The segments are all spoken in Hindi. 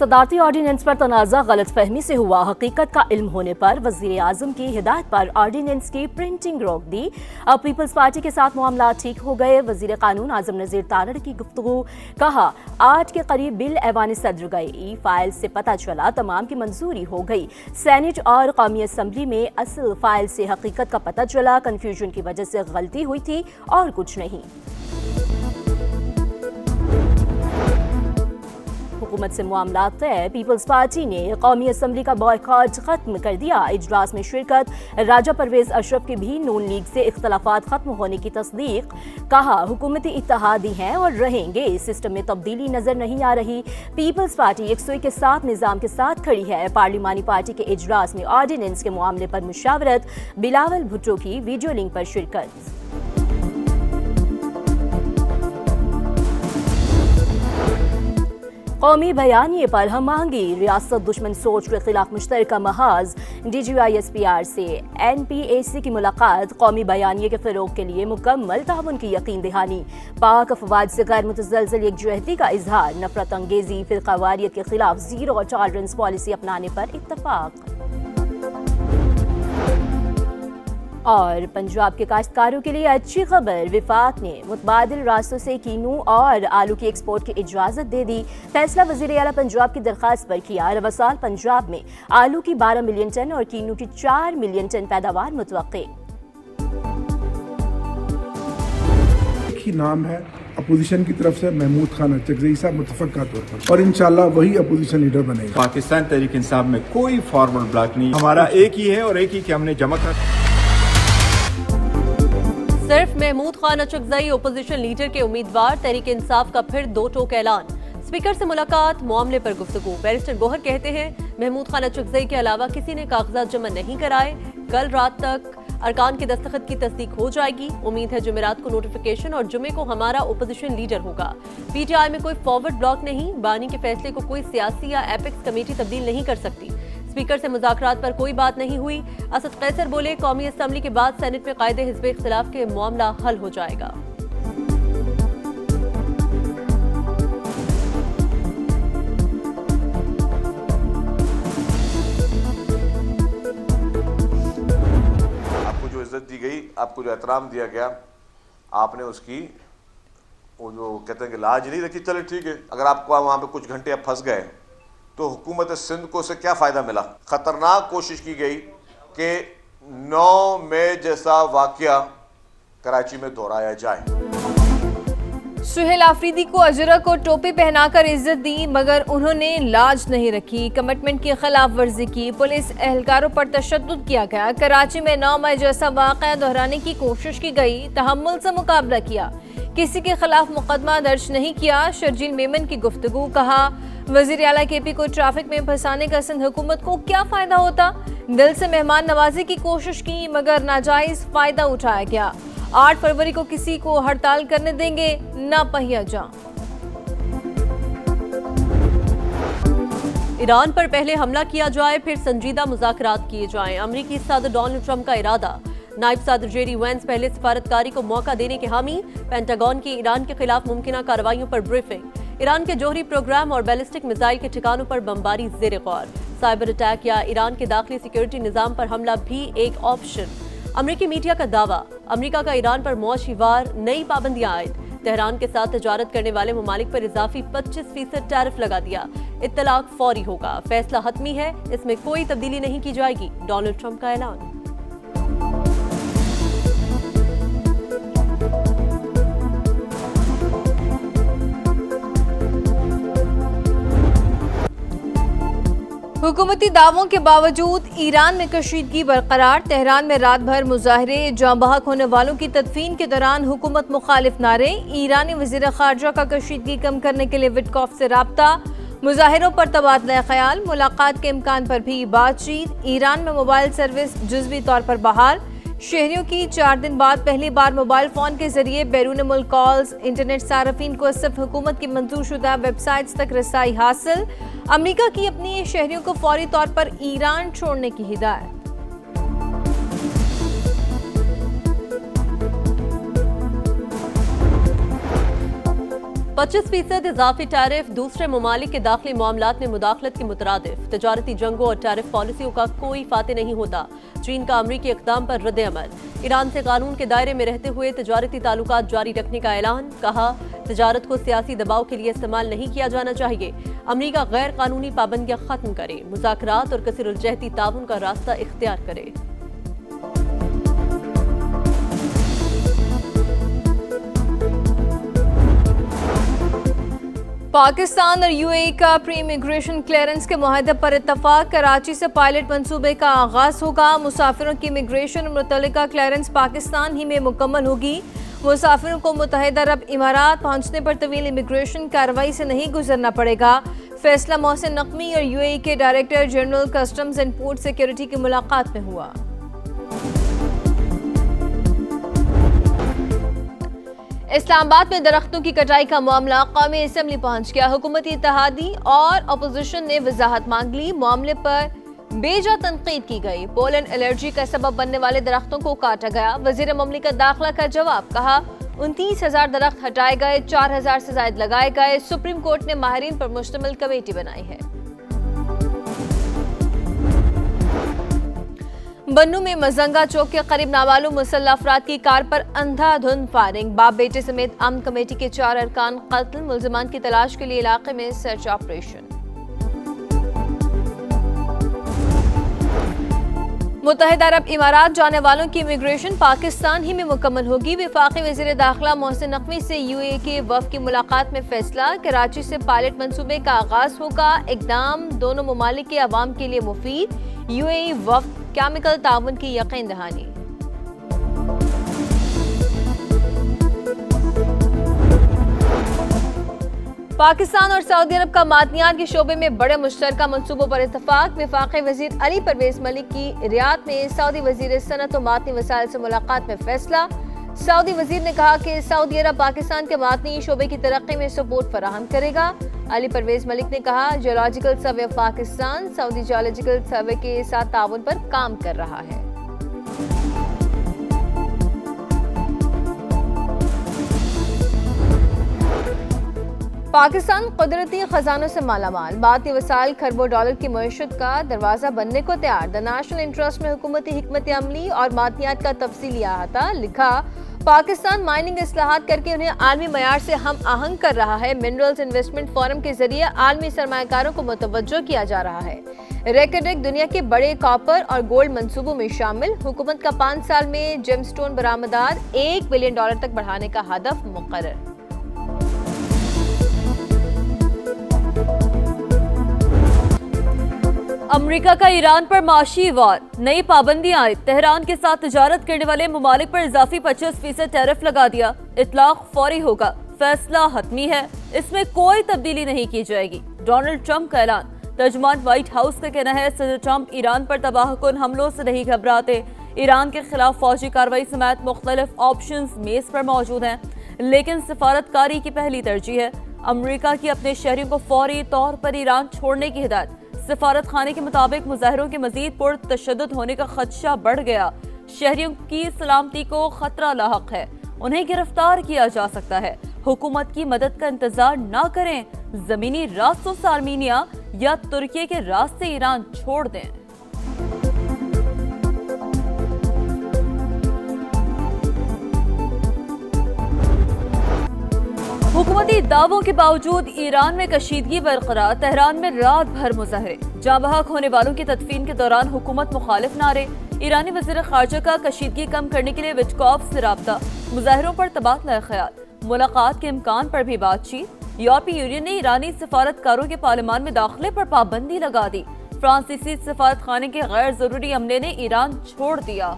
सदारती ऑर्डिनेंस पर तनाज़ा गलत फहमी से हुआ। हकीकत का इल्म होने पर वज़ीर आज़म की हिदायत पर ऑर्डिनेंस की प्रिंटिंग रोक दी। अब पीपल्स पार्टी के साथ मामला ठीक हो गए। वज़ीर कानून आज़म नज़ीर तारड़ की गुफ्तगू। कहा 8 के करीब बिल ऐवान सद्र गए। फाइल से पता चला तमाम की मंजूरी हो गई। सेनेट और कौमी असम्बली में असल फाइल से हकीकत का पता चला। कन्फ्यूजन की वजह से गलती हुई थी और कुछ नहीं। हुकूमत से मामला तय। पीपल्स पार्टी ने कौमी असम्बली का बॉयकॉट खत्म कर दिया। इजलास में शिरकत। राजा परवेज अशरफ के भी नून लीग से इख्तलाफात खत्म होने की तस्दीक। कहा हुकूमती इत्तेहादी हैं और रहेंगे। सिस्टम में तब्दीली नजर नहीं आ रही। पीपल्स पार्टी 101 के साथ निजाम के साथ खड़ी है। पार्लिमानी पार्टी के इजलास में ऑर्डिनेंस के मामले पर मुशावरत। बिलावल भुट्टो की वीडियो लिंक पर शिरकत। कौमी बयानिए पर हम आंगी। रियासत दुश्मन सोच के खिलाफ मुश्तरका महाज। DGI-SPR से NPAC की मुलाकात। कौमी बयानिए के फरोग के लिए मुकम्मल ताउन की यकीन दहानी। पाक अफवाज से गैर मुतज़लज़ल एकजुहती का इजहार। नफरत अंगेजी फिरकावारियत के खिलाफ जीरो टॉलरेंस पॉलिसी अपनाने पर इत्तफाक। और पंजाब के काश्तकारों के लिए अच्छी खबर। विफाक ने मुतबादिल रास्तों से कीनू और आलू की एक्सपोर्ट की इजाज़त दे दी। फैसला वज़ीर आला पंजाब की दरख्वास्त पर किया। रवा साल पंजाब में आलू की 12 मिलियन टन और कीनू की 4 मिलियन टन पैदावार मुतवक्के। एक ही नाम है अपोजिशन की तरफ से महमूद खान अचकज़ई साहब मुतफ़क़ा तौर पर, और इंशाल्लाह वही अपोजिशन लीडर बनेगा। पाकिस्तान तहरीक इंसाफ में कोई फॉरवर्ड ब्लॉक नहीं, हमारा एक ही है और एक ही कि हमने जमा कर। सिर्फ महमूद खान अचकज़ई ओपोजिशन लीडर के उम्मीदवार। तहरीक इंसाफ का फिर 2 टोक ऐलान। स्पीकर से मुलाकात। मामले पर गुफ्तगू। बैरिस्टर गोहर कहते हैं महमूद खान अचकज़ई के अलावा किसी ने कागजात जमा नहीं कराए। कल रात तक अरकान के दस्तखत की तस्दीक हो जाएगी। उम्मीद है जुमेरात को नोटिफिकेशन और जुमे को हमारा ओपोजिशन लीडर होगा। PTI में कोई फॉरवर्ड ब्लॉक नहीं। बानी के फैसले को कोई सियासी या एपेक्स कमेटी तब्दील नहीं कर सकती। स्पीकर से मुज़ाकरात पर कोई बात नहीं हुई। असद कैसर बोले कौमी असम्बली के बाद सेनेट में कायदे हिज़्ब इख्तिलाफ के मामला हल हो जाएगा। आपको जो इज्जत दी गई, आपको जो एहतराम दिया गया, आपने उसकी वो जो कहते हैं कि लाज नहीं रखी। चले ठीक है, अगर आपको वहाँ पे कुछ घंटे आप फंस गए तो हुकूमत सिंध को से क्या फ़ायदा मिला। ख़तरनाक कोशिश की गई कि 9 मई जैसा वाक़या कराची में दोहराया जाए। सुहेल आफरीदी को अजरक और टोपी पहनाकर इज्जत दी, मगर उन्होंने लाज नहीं रखी। कमिटमेंट की खिलाफ वर्जी की। पुलिस एहलकारों पर तशद्दुद किया गया। कराची में 9 मई जैसा वाक़या दोहराने की कोशिश की गई। तहम्मुल से मुकाबला किया। किसी के खिलाफ मुकदमा दर्ज नहीं किया। शर्जील मेमन की गुफ्तगू। कहा वज़ीर आला KP को ट्रैफिक में फंसाने का सिंध हुकूमत को क्या फ़ायदा होता। दिल से मेहमान नवाजी की कोशिश की मगर नाजायज़ फ़ायदा उठाया गया। 8 फरवरी को किसी को हड़ताल करने देंगे ना पहिया जा। ईरान पर पहले हमला किया जाए फिर संजीदा मुज़ाकरात किए जाएं। अमरीकी सदर डोनाल्ड ट्रंप का इरादा। नायब सदर JD वैंस पहले सफारतकारी को मौका देने के हामी। पेंटागन की ईरान के खिलाफ मुमकिन कार्रवाइयों पर ब्रीफिंग। ईरान के जोहरी प्रोग्राम और बैलिस्टिक मिसाइल के ठिकानों पर बमबारी ज़ेर गौर। साइबर अटैक या ईरान के दाखिली सिक्योरिटी निज़ाम पर हमला भी एक ऑप्शन। अमरीकी मीडिया का दावा। अमरीका का ईरान पर मौशी वार नई पाबंदियां आयद। तेहरान के साथ तजारत करने वाले ममालिक पर इजाफी 25% टैरिफ लगा दिया। इत्तलाक फौरी होगा। फैसला हतमी है, इसमें कोई तब्दीली नहीं की जाएगी। डोनाल्ड ट्रंप का ऐलान। हुकूमती दावों के बावजूद ईरान में कशीदगी बरकरार। तेहरान में रात भर मुजाहरे। जाँ बहक होने वालों की तदफीन के दौरान हुकूमत मुखालिफ नारे। ईरानी वज़ीर ख़ारजा का कशीदगी कम करने के लिए विटकॉफ से राब्ता। मुजाहिरों पर तबादला ख्याल। मुलाकात के इम्कान पर भी बातचीत। ईरान में मोबाइल सर्विस जुज़वी तौर पर बहाल। शहरियों की 4 दिन बाद पहली बार मोबाइल फ़ोन के जरिए बैरून मुल्क कॉल्स। इंटरनेट सार्फिन को सिर्फ हुकूमत की मंजूर शुदा वेबसाइट्स तक रसाई हासिल। अमरीका की अपनी शहरियों को फौरी तौर पर ईरान छोड़ने की हिदायत। 25% इजाफी टैरिफ दूसरे ममालिक के दाखिली मामलात में मुदाखलत के मुतरादिफ। तजारती जंगों और टैरिफ पॉलिसियों का कोई फाते नहीं होता। चीन का अमरीकी इक़दाम पर रद्द अमल। ईरान से कानून के दायरे में रहते हुए तजारती ताल्लुकात जारी रखने का ऐलान। कहा, तजारत को सियासी दबाव के लिए इस्तेमाल नहीं किया जाना चाहिए। अमरीका गैर कानूनी पाबंदियां खत्म करे, मुज़ाकरात और कसीरुल-जहती ताउन का रास्ता इख्तियार करे। पाकिस्तान और यूएई का प्री इमिग्रेशन क्लियरेंस के मुआहदे पर इत्तफाक। कराची से पायलट मंसूबे का आगाज होगा। मुसाफिरों की इमिग्रेशन और मुतल्लिका क्लियरेंस पाकिस्तान ही में मुकम्मल होगी। मुसाफिरों को मुत्तहिदा अरब इमारात पहुंचने पर तवील इमिग्रेशन कार्रवाई से नहीं गुजरना पड़ेगा। फैसला मोहसिन नकवी और यूएई के director general customs and port security की मुलाकात में हुआ। इस्लामाबाद में दरख्तों की कटाई का मामला कौमी असेंबली पहुंच गया। हुकूमती इत्तेहादी और अपोजिशन ने वजाहत मांग ली। मामले पर बेजा तनकीद की गई। पोलन एलर्जी का सबब बनने वाले दरख्तों को काटा गया। वजीर ममलिकत दाखिला का जवाब। कहा, 29,000 दरख्त हटाए गए, 4,000 से जायद लगाए गए। सुप्रीम कोर्ट ने माहिरीन पर मुश्तमिल कमेटी बनाई है। बन्नू में मजंगा चौक के करीब नाबालिग मुसल्लह अफराद की कार पर अंधाधुंध फायरिंग। बाप बेटे समेत अमन कमेटी के 4 अरकान कत्ल। मुल्जिमान की तलाश के लिए इलाके में सर्च ऑपरेशन। मुत्तहिदा अरब इमारात जाने वालों की इमिग्रेशन पाकिस्तान ही में मुकम्मल होगी। वफाकी वजीर दाखिला मोहसिन नकवी से यूएई के वफ़द की मुलाकात में फैसला। कराची से पायलट मंसूबे का आगाज होगा। इक़दाम दोनों ममालिक के अवाम के लिए मुफीद। यूएई वफ़द केमिकल ताउन की यकीन दहानी। पाकिस्तान और सऊदी अरब का मादनियात के शोबे में बड़े मुश्तरका मंसूबों पर इत्तफाक। वफाकी वजीर अली परवेज मलिक की रियाद में सऊदी वजीर सनत और मादनी वसाइल से मुलाकात में फैसला। सऊदी वजीर ने कहा कि सऊदी अरब पाकिस्तान के मादनी शोबे की तरक्की में सपोर्ट फराहम करेगा। अली परवेज मलिक ने कहा, geological survey of Pakistan Saudi geological survey के साथ ताउन पर काम कर रहा है। पाकिस्तान कुदरती खजानों से मालामाल। मादनी वसाइल खरबों डॉलर की मईशत का दरवाजा बनने को तैयार। द नेशनल इंटरेस्ट में हुकूमती हिकमत अमली और मादनियात का तफसीली अहाता। लिखा, पाकिस्तान माइनिंग इस्लाहात करके उन्हें आलमी मयार से हम आहंग कर रहा है। मिनरल्स इन्वेस्टमेंट फोरम के जरिए आलमी सरमायाकारों को मुतवज्जो किया जा रहा है। रेकडेक दुनिया के बड़े कॉपर और गोल्ड मंसूबों में शामिल। हुकूमत का 5 साल में जेमस्टोन बरामदात $1 बिलियन तक बढ़ाने का हदफ मुकर्रर। अमेरिका का ईरान पर माशी वार। नई पाबंदियां आए। तेहरान के साथ तिजारत करने वाले ममालिक पर इजाफी 25% टैरिफ लगा दिया। इतलाक फौरी होगा। फैसला हतमी है। इसमें कोई तब्दीली नहीं की जाएगी। डोनाल्ड ट्रंप का ऐलान। तर्जुमान व्हाइट हाउस का कहना है, सदर ट्रंप ईरान पर तबाहकुन हमलों से नहीं घबराते। ईरान के खिलाफ फौजी कार्रवाई समेत मुख्तलिफ ऑप्शंस मेज पर मौजूद हैं, लेकिन सिफारतकारी की पहली तरजीह है। अमेरिका की अपने शहरियों को फौरी तौर पर ईरान छोड़ने की हिदायत। सिफारत खाने के मुताबिक मुजाहिरों के मजीद पुरतशद्दुद होने का खदशा बढ़ गया। शहरियों की सलामती को खतरा लाहक है। उन्हें गिरफ्तार किया जा सकता है। हुकूमत की मदद का इंतजार न करें। जमीनी रास्तों से आर्मीनिया या तुर्की के रास्ते ईरान छोड़ दें। हुकूमती दावों के बावजूद ईरान में कशीदगी बरकरार। तेहरान में रात भर मुजाहरे। जाँ बहक होने वालों की तदफीन के दौरान हुकूमत मुखालिफ नारे। ईरानी वज़ीर ख़ारजा का कशीदगी कम करने के लिए विटकॉफ से राब्ता। मुजाहिरों पर तबादला ख्याल। मुलाकात के इम्कान पर भी बातचीत। यूरोपीय यूनियन ने ईरानी सफारतकारों के पार्लियामान में दाखिले पर पाबंदी लगा दी। फ्रांसीसी सफारत खाने के गैर जरूरी अमले ने ईरान छोड़ दिया।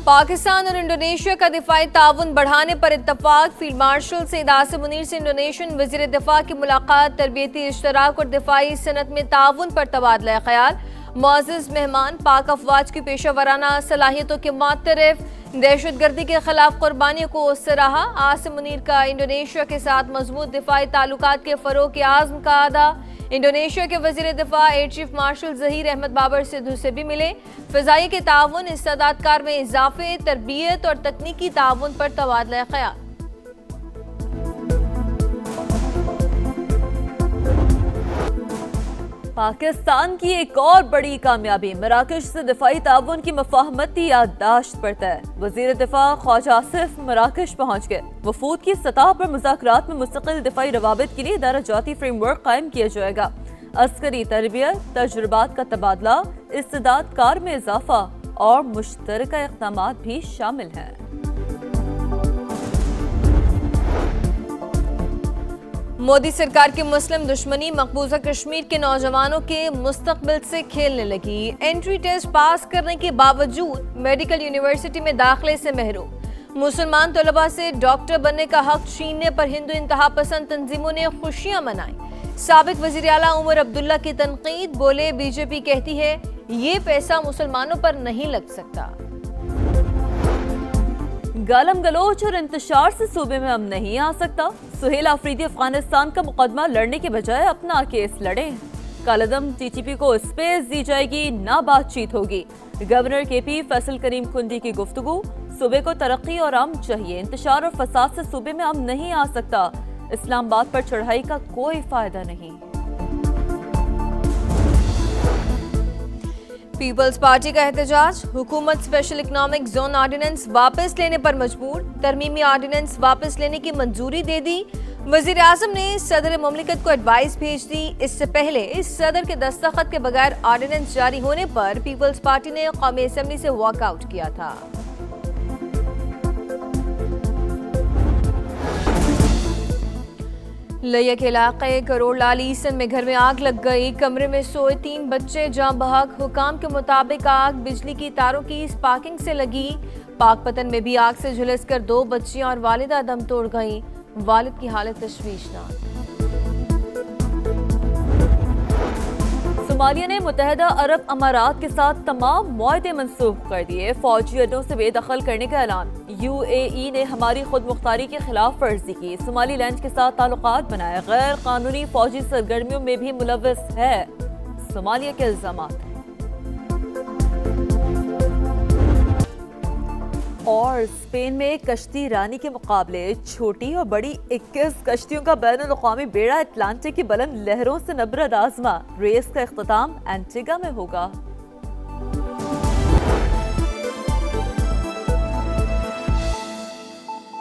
पाकिस्तान और इंडोनेशिया का दिफाई ताउन बढ़ाने पर इत्तफाक। फील्ड मार्शल सईद आसिम मुनीर से इंडोनेशियन वज़ीर दिफा की मुलाकात। तरबियती इश्तराक और दिफाई सनत में ताउन पर तबादला ख्याल। मुअज़्ज़ज़ मेहमान, पाक अफवाज की पेशा सलाहियतों के मुतरफ दहशतगर्दी के खिलाफ कुर्बानियों को सराहा। आसिम मुनीर का इंडोनेशिया के साथ मजबूत दिफाई ताल्लुकात के फरोग के आज़म का अदा। इंडोनेशिया के वजीर दिफा air chief marshal Zaheer Ahmed Babar Sidhu से भी मिले। फ़िज़ाई के ताउन, इस्तादादकार में इजाफे, तरबियत और तकनीकी ताउन पर तबादला ख्याल। पाकिस्तान की एक और बड़ी कामयाबी, मराकश से दिफाई ताउन की मफाहमती याददाश्त पर तय। वजीर दिफा ख्वाजा आसिफ मराकश पहुंच गए। वफूद की सतह पर मुज़ाकरात में मुस्तकिल दिफाई रवाबित के लिए दराजाती फ्रेमवर्क कायम किया जाएगा। अस्करी तरबियत, तजुर्बात का तबादला, इस्तेदादकार में इजाफा और मुश्तरका इक़दामात भी शामिल हैं। मोदी सरकार की मुस्लिम दुश्मनी मकबूजा कश्मीर के नौजवानों के मुस्तकबिल से खेलने लगी। एंट्री टेस्ट पास करने के बावजूद मेडिकल यूनिवर्सिटी में दाखिले से महरूम। मुसलमान तलबा से डॉक्टर बनने का हक छीनने पर हिंदू इंतहा पसंद तंजीमों ने खुशियां मनाई। साबिक वज़ीर आला उमर अब्दुल्ला की तनकीद, बोले बीजेपी कहती है ये पैसा मुसलमानों पर नहीं लग सकता। गालम गलोच और इंतशार से सूबे में अमन नहीं आ सकता। सुहेल आफरीदी अफगानिस्तान का मुकदमा लड़ने के बजाय अपना केस लड़े। कालदम टीटीपी को स्पेस दी जाएगी, ना बातचीत होगी। गवर्नर केपी फैसल करीम कुंडी की गुफ्तगू, सूबे को तरक्की और अमन चाहिए, इंतशार और फसाद से सूबे में अमन नहीं आ सकता। इस्लामाबाद पर चढ़ाई का कोई फायदा नहीं। पीपल्स पार्टी का एहतजाज, हुकूमत स्पेशल इकोनॉमिक जोन ऑर्डिनेंस वापस लेने पर मजबूर। तरमीमी ऑर्डिनेंस वापस लेने की मंजूरी दे दी। वजीर आजम ने सदर मुमलिकत को एडवाइस भेज दी। इससे पहले इस सदर के दस्तखत के बगैर ऑर्डिनेंस जारी होने पर पीपल्स पार्टी ने कौमी असेंबली से वॉकआउट किया था। लिया के इलाके करोड़ लाल ईसन में घर में आग लग गई। कमरे में सोए 3 बच्चे जाँ बहक। हुकाम के मुताबिक आग बिजली की तारों की स्पार्किंग से लगी। पाकपतन में भी आग से झुलसकर 2 बच्चियां और वालिदा दम तोड़ गईं। वालिद की हालत तशवीशनाक। सोमालिया ने मुत्तहदा अरब अमारात के साथ तमाम मुआहदे मंसूख कर दिए। फौजी अड्डों से बेदखल करने का ऐलान। UAE ने हमारी खुद मुख्तारी की खिलाफ वर्जी की। सोमालीलैंड के साथ ताल्लुकात बनाए। गैर कानूनी फौजी सरगर्मियों में भी मुलव्वस है, सोमालिया के इल्जामात। और स्पेन में कश्ती रानी के मुकाबले छोटी और बड़ी 21 कश्तियों का बैनुल-अक़वामी बेड़ा अटलांटिक की बुलंद लहरों से नबरद आज़मा। रेस का इख्तिताम एंटीगा में होगा।